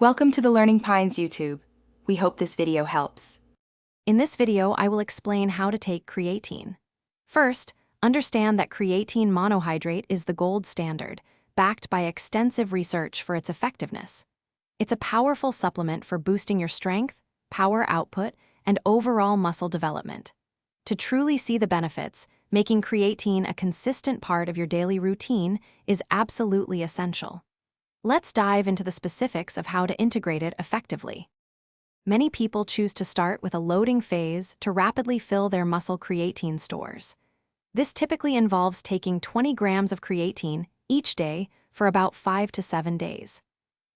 Welcome to the Learning Pines YouTube. We hope this video helps. In this video, I will explain how to take creatine. First, understand that creatine monohydrate is the gold standard, backed by extensive research for its effectiveness. It's a powerful supplement for boosting your strength, power output, and overall muscle development. To truly see the benefits, making creatine a consistent part of your daily routine is absolutely essential. Let's dive into the specifics of how to integrate it effectively. Many people choose to start with a loading phase to rapidly fill their muscle creatine stores. This typically involves taking 20 grams of creatine each day for about 5 to 7 days.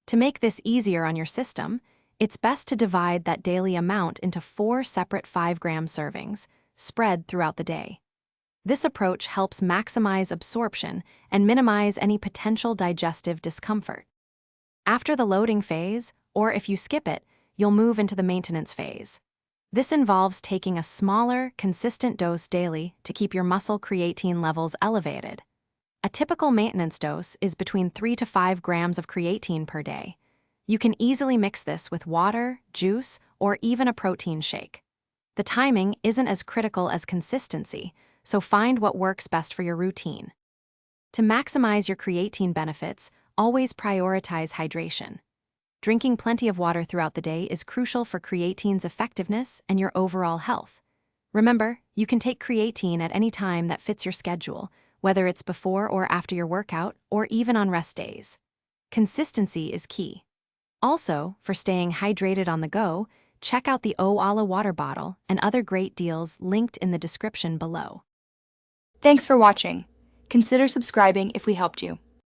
To make this easier on your system, it's best to divide that daily amount into 4 separate 5-gram servings, spread throughout the day. This approach helps maximize absorption and minimize any potential digestive discomfort. After the loading phase, or if you skip it, you'll move into the maintenance phase. This involves taking a smaller, consistent dose daily to keep your muscle creatine levels elevated. A typical maintenance dose is between 3 to 5 grams of creatine per day. You can easily mix this with water, juice, or even a protein shake. The timing isn't as critical as consistency, so find what works best for your routine. To maximize your creatine benefits, always prioritize hydration. Drinking plenty of water throughout the day is crucial for creatine's effectiveness and your overall health. Remember, you can take creatine at any time that fits your schedule, whether it's before or after your workout, or even on rest days. Consistency is key. Also, for staying hydrated on the go, check out the Oala water bottle and other great deals linked in the description below. Thanks for watching. Consider subscribing if we helped you.